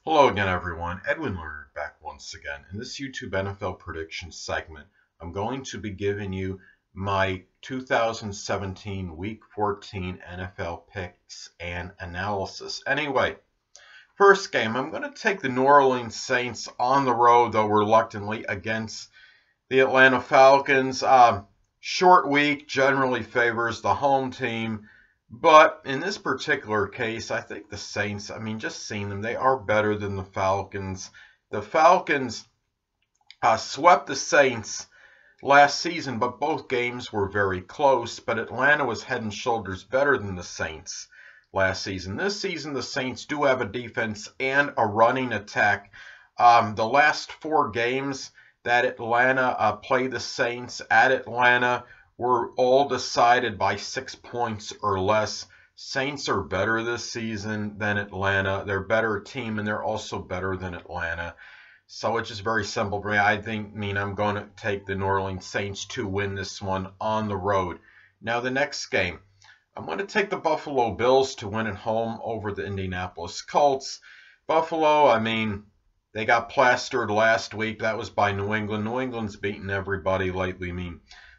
Hello again, everyone. Edwin Learnard back once again. In this YouTube NFL prediction segment, I'm going to be giving you my 2017 Week 14 NFL picks and analysis. Anyway, first game, I'm going to take the New Orleans Saints on the road, though reluctantly, against the Atlanta Falcons. Short week generally favors the home team. But in this particular case, I think the Saints, just seeing them, they are better than the Falcons. The Falcons swept the Saints last season, but both games were very close. But Atlanta was head and shoulders better than the Saints last season. This season, the Saints do have a defense and a running attack. The last 4 games that Atlanta played the Saints at Atlanta were all decided by 6 points or less. Saints are better this season than Atlanta. They're a better team, and they're also better than Atlanta. So it's just very simple for me. I'm going to take the New Orleans Saints to win this one on the road. Now, the next game, I'm going to take the Buffalo Bills to win at home over the Indianapolis Colts. Buffalo, they got plastered last week. That was by New England. New England's beaten everybody lately.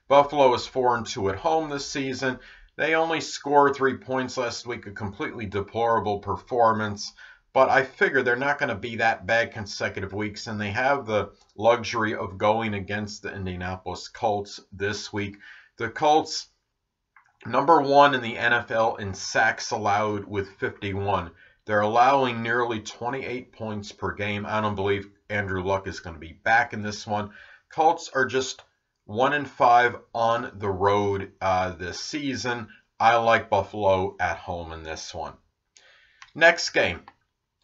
Buffalo is 4-2 at home this season. They only scored 3 points last week, a completely deplorable performance. But I figure they're not going to be that bad consecutive weeks, and they have the luxury of going against the Indianapolis Colts this week. The Colts, number 1 in the NFL in sacks allowed with 51. They're allowing nearly 28 points per game. I don't believe Andrew Luck is going to be back in this one. Colts are just 1-5 on the road this season. I like Buffalo at home in this one. Next game,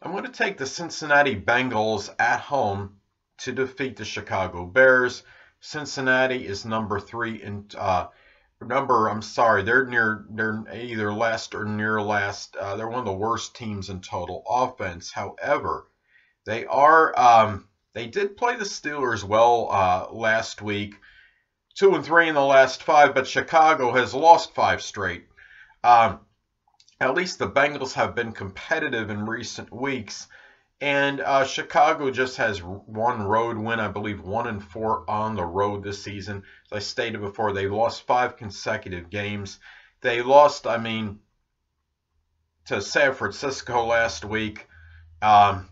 I'm going to take the Cincinnati Bengals at home to defeat the Chicago Bears. Cincinnati is number 3 in they're either last or near last. They're one of the worst teams in total offense. However, they did play the Steelers well last week. 2-3 in the last 5, but Chicago has lost 5 straight. At least the Bengals have been competitive in recent weeks, and Chicago just has 1 road win, I believe 1-4 on the road this season. As I stated before, they lost 5 consecutive games. They lost, to San Francisco last week, and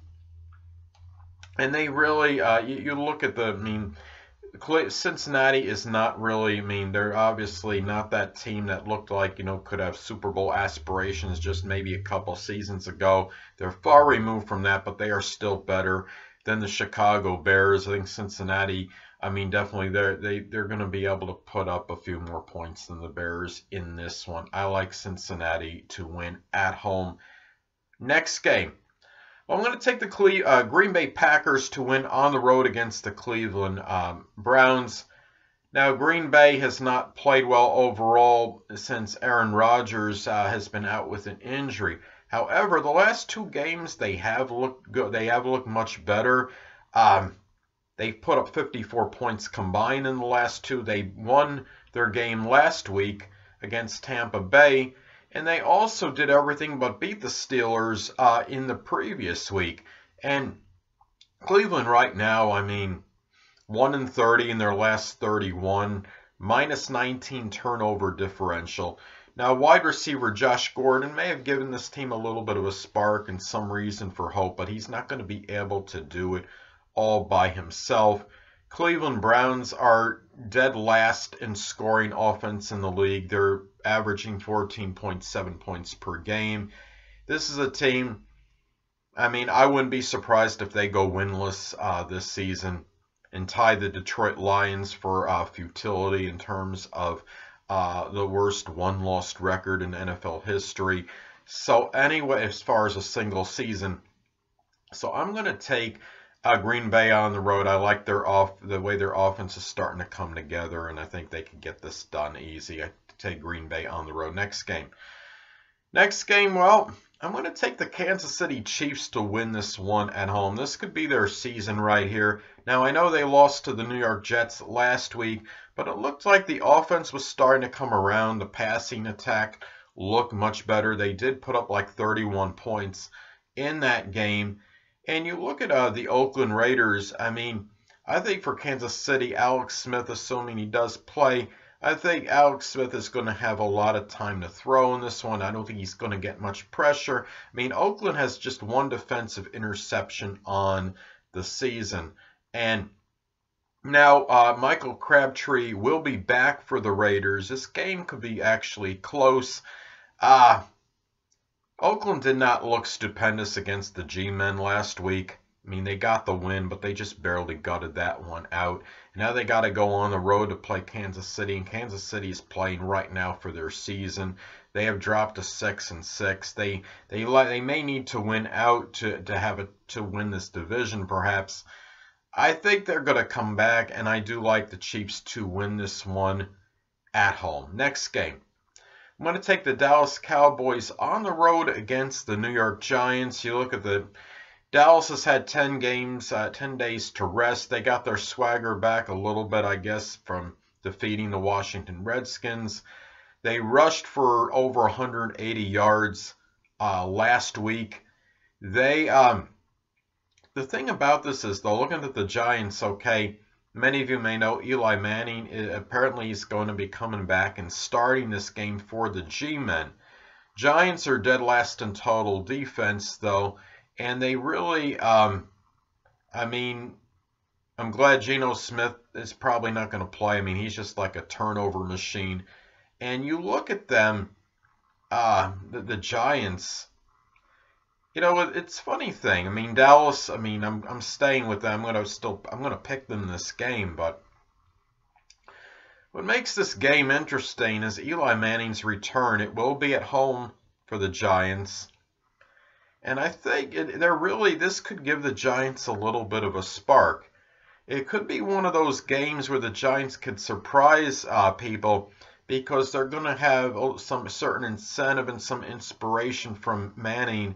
they really, you look at Cincinnati is not really, they're obviously not that team that looked like, could have Super Bowl aspirations just maybe a couple seasons ago. They're far removed from that, but they are still better than the Chicago Bears. I think Cincinnati, definitely they're going to be able to put up a few more points than the Bears in this one. I like Cincinnati to win at home. Next game. Well, I'm going to take the Green Bay Packers to win on the road against the Cleveland Browns. Now, Green Bay has not played well overall since Aaron Rodgers has been out with an injury. However, the last 2 games they have looked good. They have looked much better. They've put up 54 points combined in the last 2. They won their game last week against Tampa Bay. And they also did everything but beat the Steelers in the previous week. And Cleveland right now, 1-30 in their last 31, minus 19 turnover differential. Now, wide receiver Josh Gordon may have given this team a little bit of a spark and some reason for hope, but he's not going to be able to do it all by himself. Cleveland Browns are dead last in scoring offense in the league. They're averaging 14.7 points per game. This is a team, I wouldn't be surprised if they go winless this season and tie the Detroit Lions for futility in terms of the worst one-loss record in NFL history. So anyway, as far as a single season, so I'm going to take Green Bay on the road. I like the way their offense is starting to come together, and I think they can get this done easy. I take Green Bay on the road. Next game, well, I'm going to take the Kansas City Chiefs to win this one at home. This could be their season right here. Now, I know they lost to the New York Jets last week, but it looked like the offense was starting to come around. The passing attack looked much better. They did put up like 31 points in that game. And you look at the Oakland Raiders, I mean, I think for Kansas City, Alex Smith, assuming he does play, I think Alex Smith is going to have a lot of time to throw in this one. I don't think he's going to get much pressure. I mean, Oakland has just one defensive interception on the season. And now Michael Crabtree will be back for the Raiders. This game could be actually close. Uh, Oakland did not look stupendous against the G-Men last week. I mean, they got the win, but they just barely gutted that one out. Now they got to go on the road to play Kansas City, and Kansas City is playing right now for their season. They have dropped to 6-6. They may need to win out to win this division, perhaps. I think they're going to come back, and I do like the Chiefs to win this one at home. Next game. I'm going to take the Dallas Cowboys on the road against the New York Giants. You look at Dallas has had 10 days to rest. They got their swagger back a little bit, I guess, from defeating the Washington Redskins. They rushed for over 180 yards last week. The thing about this is, though, looking at the Giants, okay, many of you may know Eli Manning apparently is going to be coming back and starting this game for the G-Men. Giants are dead last in total defense, though, and they really, I mean, I'm glad Geno Smith is probably not going to play. I mean, he's just like a turnover machine. And you look at them, the Giants. You know, it's a funny thing. I mean, Dallas. I mean, I'm staying with them. I'm gonna pick them in this game. But what makes this game interesting is Eli Manning's return. It will be at home for the Giants, and I think this could give the Giants a little bit of a spark. It could be one of those games where the Giants could surprise people because they're going to have some certain incentive and some inspiration from Manning.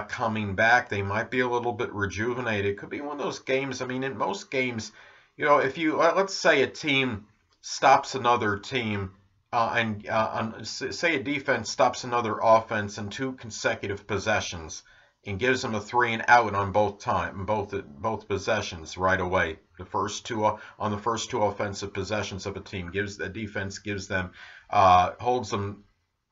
Coming back, they might be a little bit rejuvenated. It could be one of those games. I mean, in most games, you know, if you let's say a team stops another team, say a defense stops another offense in 2 consecutive possessions and gives them a 3-and-out on both possessions right away. The first two offensive possessions of a team gives them holds them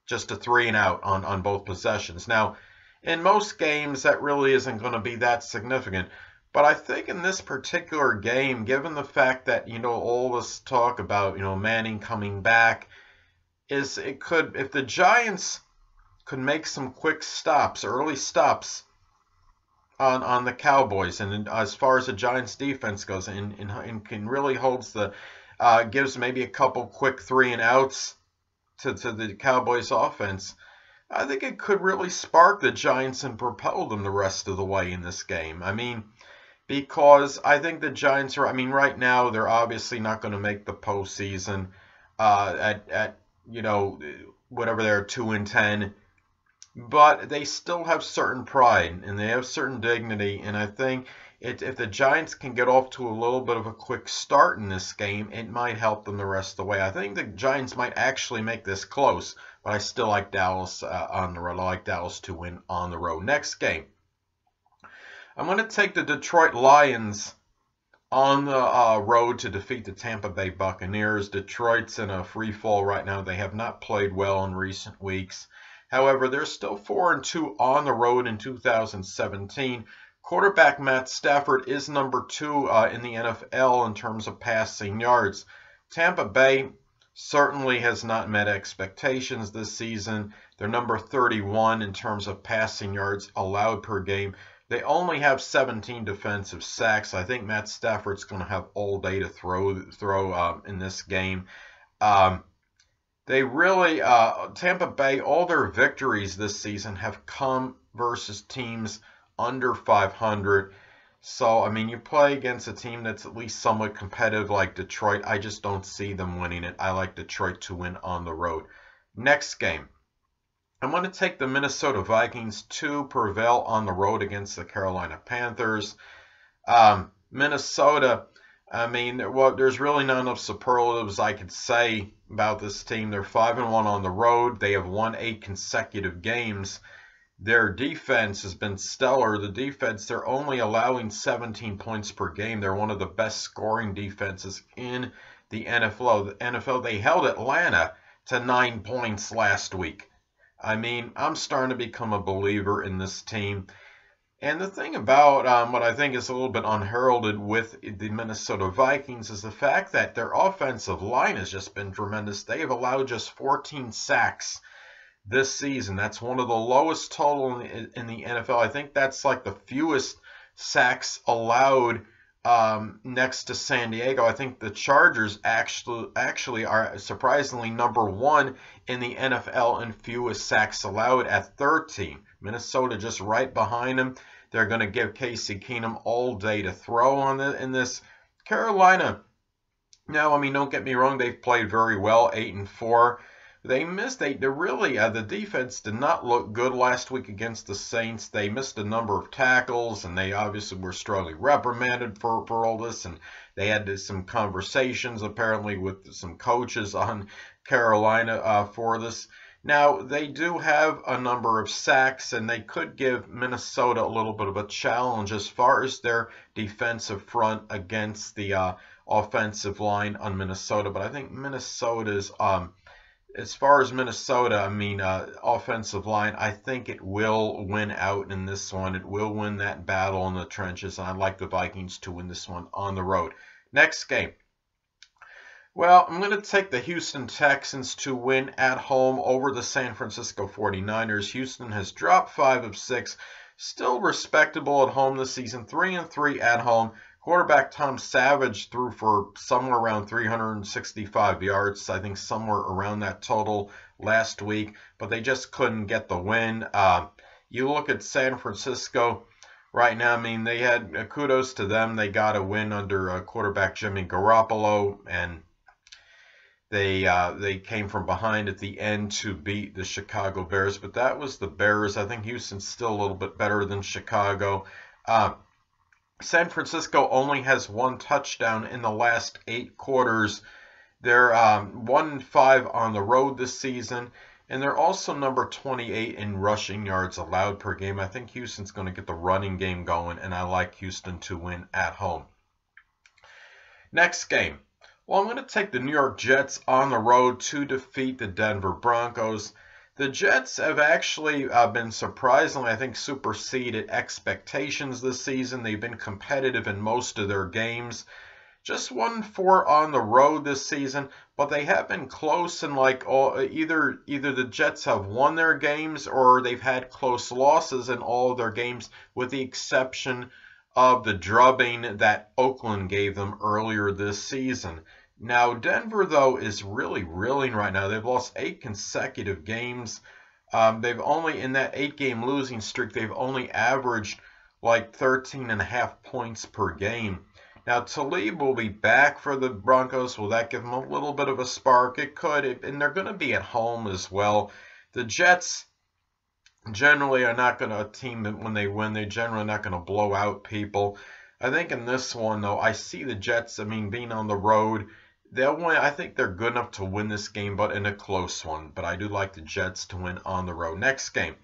just a 3-and-out on both possessions. Now, in most games, that really isn't going to be that significant. But I think in this particular game, given the fact that, you know, all this talk about, you know, Manning coming back, if the Giants could make some quick stops, early stops on the Cowboys, and as far as the Giants defense goes, and can really gives maybe a couple quick 3-and-outs to the Cowboys offense, I think it could really spark the Giants and propel them the rest of the way in this game. I mean, because I think the Giants I mean, right now they're obviously not going to make the postseason at you know, whatever they're 2-10, but they still have certain pride and they have certain dignity, and I think if the Giants can get off to a little bit of a quick start in this game, it might help them the rest of the way. I think the Giants might actually make this close, but I still like Dallas on the road. I like Dallas to win on the road. Next game, I'm going to take the Detroit Lions on the road to defeat the Tampa Bay Buccaneers. Detroit's in a free fall right now. They have not played well in recent weeks. However, they're still 4-2 on the road in 2017. Quarterback Matt Stafford is number 2 in the NFL in terms of passing yards. Tampa Bay certainly has not met expectations this season. They're number 31 in terms of passing yards allowed per game. They only have 17 defensive sacks. I think Matt Stafford's going to have all day to throw in this game. They really, Tampa Bay, all their victories this season have come versus teams under 500. So, I mean, you play against a team that's at least somewhat competitive like Detroit. I just don't see them winning it. I like Detroit to win on the road. Next game, I'm going to take the Minnesota Vikings to prevail on the road against the Carolina Panthers. Minnesota, I mean, there's really not enough superlatives I could say about this team. They're 5-1 on the road. They have won 8 consecutive games. Their defense has been stellar. The defense, they're only allowing 17 points per game. They're one of the best scoring defenses in the NFL. They held Atlanta to 9 points last week. I mean, I'm starting to become a believer in this team. And the thing about what I think is a little bit unheralded with the Minnesota Vikings is the fact that their offensive line has just been tremendous. They have allowed just 14 sacks this season. That's one of the lowest total in the NFL. I think that's like the fewest sacks allowed next to San Diego. I think the Chargers actually are surprisingly number 1 in the NFL in fewest sacks allowed at 13. Minnesota just right behind them. They're going to give Casey Keenum all day to throw in this. Carolina, now, I mean, don't get me wrong, they've played very well, 8-4. They missed. The defense did not look good last week against the Saints. They missed a number of tackles, and they obviously were strongly reprimanded for all this. And they had some conversations apparently with some coaches on Carolina for this. Now, they do have a number of sacks, and they could give Minnesota a little bit of a challenge as far as their defensive front against the offensive line on Minnesota. But I think Minnesota's as far as Minnesota, offensive line, I think it will win out in this one. It will win that battle in the trenches, and I'd like the Vikings to win this one on the road. Next game. Well, I'm going to take the Houston Texans to win at home over the San Francisco 49ers. Houston has dropped 5 of 6, still respectable at home this season, 3-3 at home. Quarterback Tom Savage threw for somewhere around 365 yards, I think somewhere around that total last week, but they just couldn't get the win. You look at San Francisco right now, I mean, they had kudos to them. They got a win under quarterback Jimmy Garoppolo, and they came from behind at the end to beat the Chicago Bears, but that was the Bears. I think Houston's still a little bit better than Chicago. San Francisco only has 1 touchdown in the last 8 quarters. They're 1-5 on the road this season, and they're also number 28 in rushing yards allowed per game. I think Houston's going to get the running game going, and I like Houston to win at home. Next game. Well, I'm going to take the New York Jets on the road to defeat the Denver Broncos. The Jets have actually been surprisingly, I think, superseded expectations this season. They've been competitive in most of their games. Just 1-4 on the road this season, but they have been close, and either the Jets have won their games or they've had close losses in all of their games, with the exception of the drubbing that Oakland gave them earlier this season. Now, Denver, though, is really reeling right now. They've lost 8 consecutive games. They've only, in that 8-game losing streak, they've only averaged like 13.5 points per game. Now, Talib will be back for the Broncos. Will that give them a little bit of a spark? It could, and they're going to be at home as well. The Jets generally are not going to, a team that when they win, they're generally not going to blow out people. I think in this one, though, I see the Jets, being on the road, they'll win. I think they're good enough to win this game, but in a close one. But I do like the Jets to win on the road. Next game.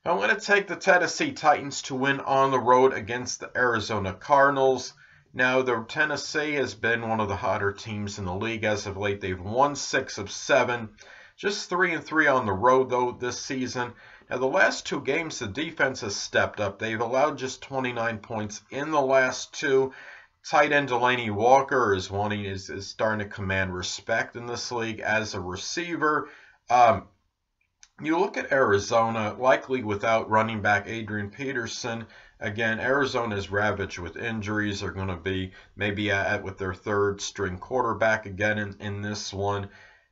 I'm going to take the Tennessee Titans to win on the road against the Arizona Cardinals. Now, the Tennessee has been one of the hotter teams in the league as of late. They've won 6 of 7. Just 3-3 on the road, though, this season. Now, the last 2 games, the defense has stepped up. They've allowed just 29 points in the last 2. Tight end Delaney Walker is starting to command respect in this league as a receiver. You look at Arizona, likely without running back Adrian Peterson. Again, Arizona is ravaged with injuries. They're going to be maybe with their 3rd string quarterback again in this one.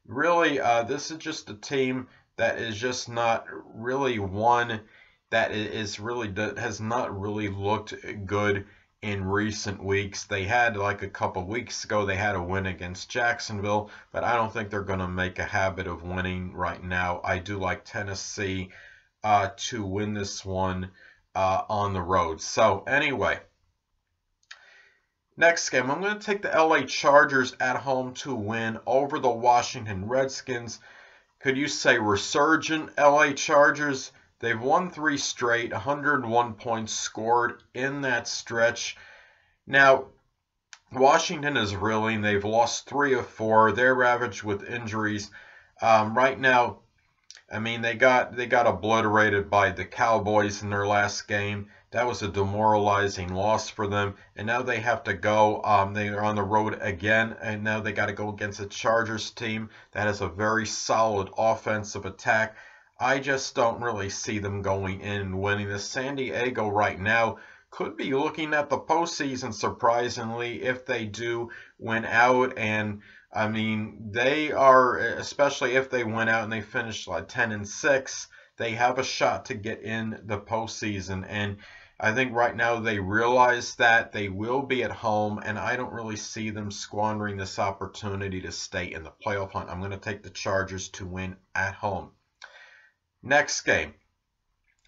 Really, this is just a team that is just not really one that has not really looked good in recent weeks. They had, like a couple weeks ago, they had a win against Jacksonville, but I don't think they're going to make a habit of winning right now. I do like Tennessee to win this one on the road. So anyway, next game, I'm going to take the LA Chargers at home to win over the Washington Redskins. Could you say resurgent LA Chargers? They've won 3 straight, 101 points scored in that stretch. Now, Washington is reeling. They've lost 3 of 4. They're ravaged with injuries. Right now, I mean, they got obliterated by the Cowboys in their last game. That was a demoralizing loss for them. And now they have to go. They are on the road again, and now they got to go against a Chargers team that has a very solid offensive attack. I just don't really see them going in and winning this. San Diego right now could be looking at the postseason, surprisingly, if they do win out. And I mean, they are, especially if they win out and they finish like 10-6, they have a shot to get in the postseason. And I think right now they realize that they will be at home, and I don't really see them squandering this opportunity to stay in the playoff hunt. I'm going to take the Chargers to win at home. Next game,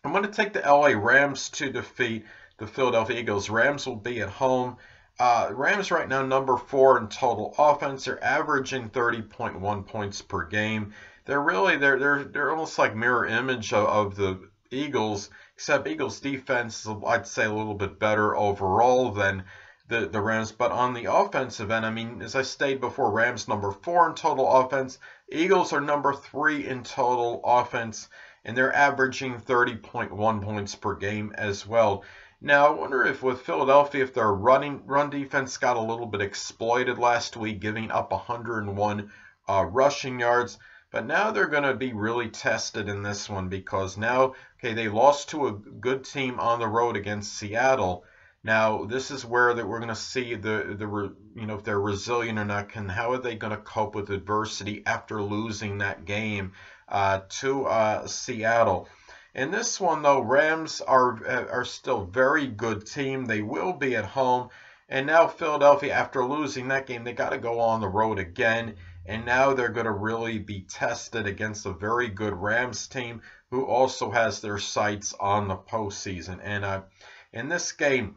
I'm going to take the LA Rams to defeat the Philadelphia Eagles. Rams will be at home. Rams right now number 4 in total offense. They're averaging 30.1 points per game. They're almost like mirror image of the Eagles, except Eagles defense is, I'd say, a little bit better overall than the Rams. But on the offensive end, I mean, as I stated before, Rams number 4 in total offense. Eagles are number 3 in total offense, and they're averaging 30.1 points per game as well. Now, I wonder if with Philadelphia, if their run defense got a little bit exploited last week, giving up 101 rushing yards. But now they're going to be really tested in this one, because now, okay, they lost to a good team on the road against Seattle. Now, this is where we're going to see if they're resilient or not. How are they going to cope with adversity after losing that game to Seattle? In this one, though, Rams are still a very good team. They will be at home. And now Philadelphia, after losing that game, they got to go on the road again. And now they're going to really be tested against a very good Rams team who also has their sights on the postseason. And in this game,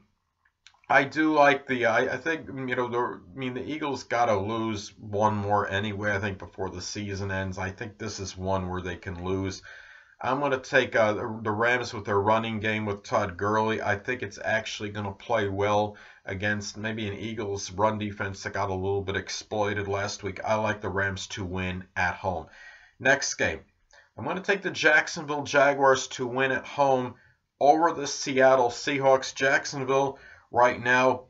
I do like I think, the Eagles got to lose one more anyway, I think, before the season ends. I think this is one where they can lose. I'm going to take the Rams with their running game with Todd Gurley. I think it's actually going to play well against maybe an Eagles run defense that got a little bit exploited last week. I like the Rams to win at home. Next game, I'm going to take the Jacksonville Jaguars to win at home over the Seattle Seahawks. Jacksonville right now,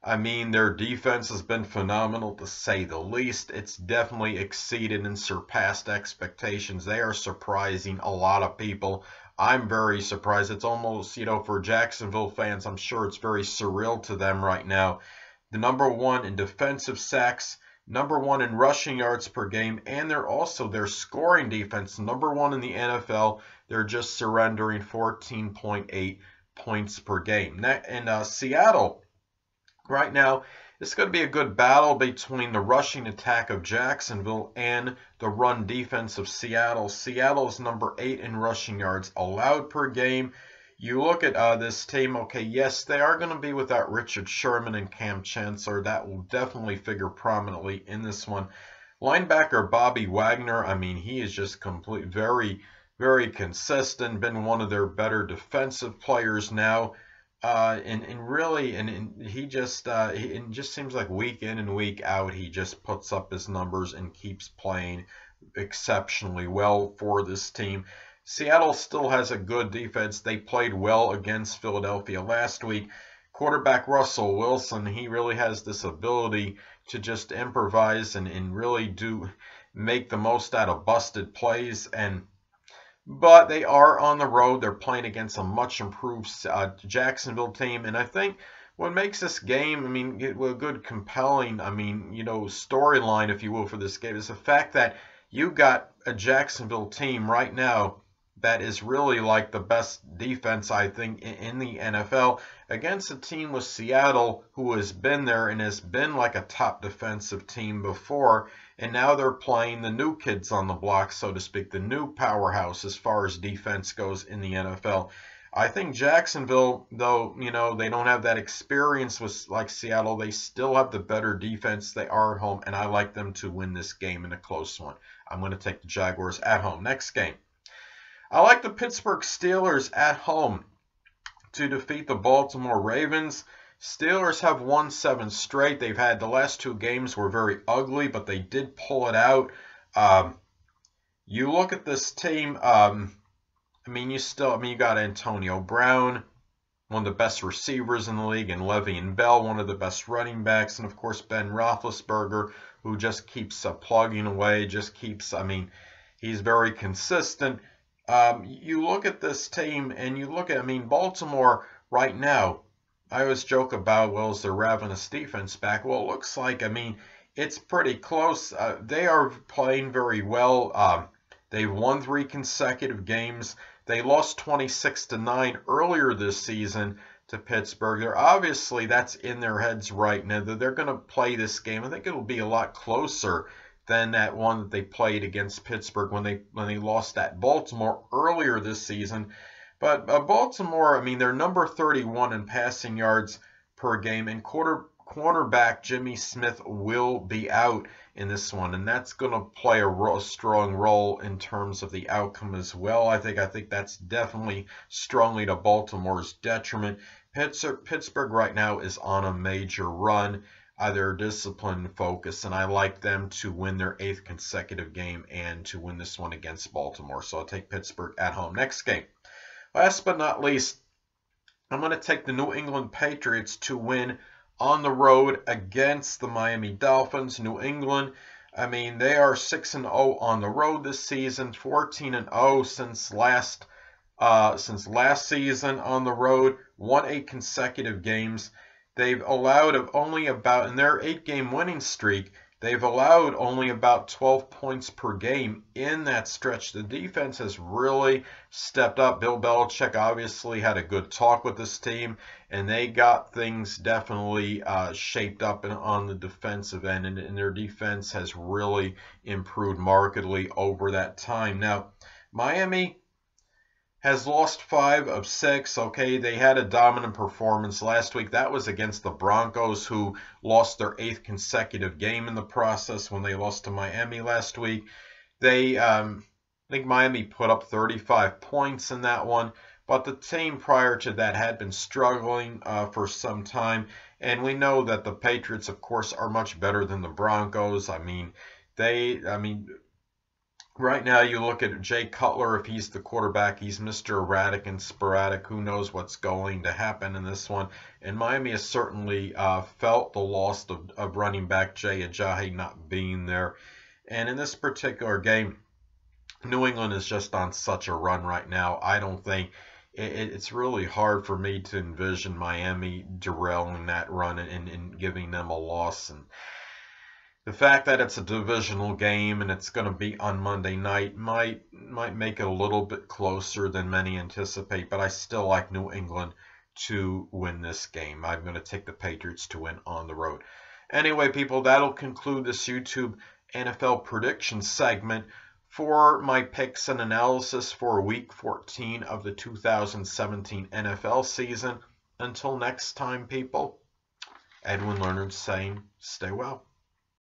I mean, their defense has been phenomenal, to say the least. It's definitely exceeded and surpassed expectations. They are surprising a lot of people. I'm very surprised. It's almost, for Jacksonville fans, I'm sure it's very surreal to them right now. The number 1 in defensive sacks, number 1 in rushing yards per game, and they're also their scoring defense, number 1 in the NFL. They're just surrendering 14.8 points per game. And Seattle, right now, it's going to be a good battle between the rushing attack of Jacksonville and the run defense of Seattle. Seattle is number 8 in rushing yards allowed per game. You look at this team, okay, yes, they are going to be without Richard Sherman and Cam Chancellor. That will definitely figure prominently in this one. Linebacker Bobby Wagner, I mean, he is just very, very consistent, been one of their better defensive players now. He just seems like week in and week out, he just puts up his numbers and keeps playing exceptionally well for this team. Seattle still has a good defense. They played well against Philadelphia last week. Quarterback Russell Wilson, he really has this ability to just improvise and really make the most out of busted plays. But they are on the road. They're playing against a much improved Jacksonville team. And I think what makes this game, a good, compelling, storyline, if you will, for this game is the fact that you got a Jacksonville team right now that is really like the best defense, I think, in the NFL against a team with Seattle who has been there and has been like a top defensive team before. And now they're playing the new kids on the block, so to speak, the new powerhouse as far as defense goes in the NFL. I think Jacksonville, though, they don't have that experience with like Seattle. They still have the better defense. They are at home, and I like them to win this game in a close one. I'm going to take the Jaguars at home. Next game. I like the Pittsburgh Steelers at home to defeat the Baltimore Ravens. Steelers have won 7 straight. They've had the last 2 games were very ugly, but they did pull it out. You look at this team. You got Antonio Brown, one of the best receivers in the league, and Le'Veon Bell, one of the best running backs, and of course Ben Roethlisberger, who just keeps plugging away, he's very consistent. You look at this team, and you look at, Baltimore right now. I always joke about, well, is the ravenous defense back? Well, it looks like, it's pretty close. They are playing very well. They've won 3 consecutive games. They lost 26-9 earlier this season to Pittsburgh. Obviously, that's in their heads right now. They're going to play this game. I think it'll be a lot closer than that one that they played against Pittsburgh when they lost at Baltimore earlier this season. But Baltimore, they're number 31 in passing yards per game, and cornerback Jimmy Smith will be out in this one, and that's going to play a strong role in terms of the outcome as well. I think that's definitely strongly to Baltimore's detriment. Pittsburgh right now is on a major run. They're discipline and focus, and I like them to win their 8th consecutive game and to win this one against Baltimore. So I'll take Pittsburgh at home. Next game. Last but not least, I'm going to take the New England Patriots to win on the road against the Miami Dolphins. New England, they are 6-0 on the road this season, 14-0 since last season on the road, won 8 consecutive games. They've allowed in their 8-game winning streak, they've allowed only about 12 points per game in that stretch. The defense has really stepped up. Bill Belichick obviously had a good talk with this team, and they got things definitely shaped up on the defensive end, and their defense has really improved markedly over that time. Now, Miami has lost 5 of 6. Okay, they had a dominant performance last week. That was against the Broncos, who lost their 8th consecutive game in the process when they lost to Miami last week. I think Miami put up 35 points in that one, but the team prior to that had been struggling for some time, and we know that the Patriots, of course, are much better than the Broncos. Right now, you look at Jay Cutler, if he's the quarterback, he's Mr. Erratic and sporadic. Who knows what's going to happen in this one? And Miami has certainly felt the loss of running back Jay Ajayi not being there. And in this particular game, New England is just on such a run right now. I don't think it's really hard for me to envision Miami derailing that run and giving them a loss. And the fact that it's a divisional game and it's going to be on Monday night might make it a little bit closer than many anticipate, but I still like New England to win this game. I'm going to take the Patriots to win on the road. Anyway, people, that'll conclude this YouTube NFL prediction segment for my picks and analysis for Week 14 of the 2017 NFL season. Until next time, people, Edwin Learnard saying, stay well.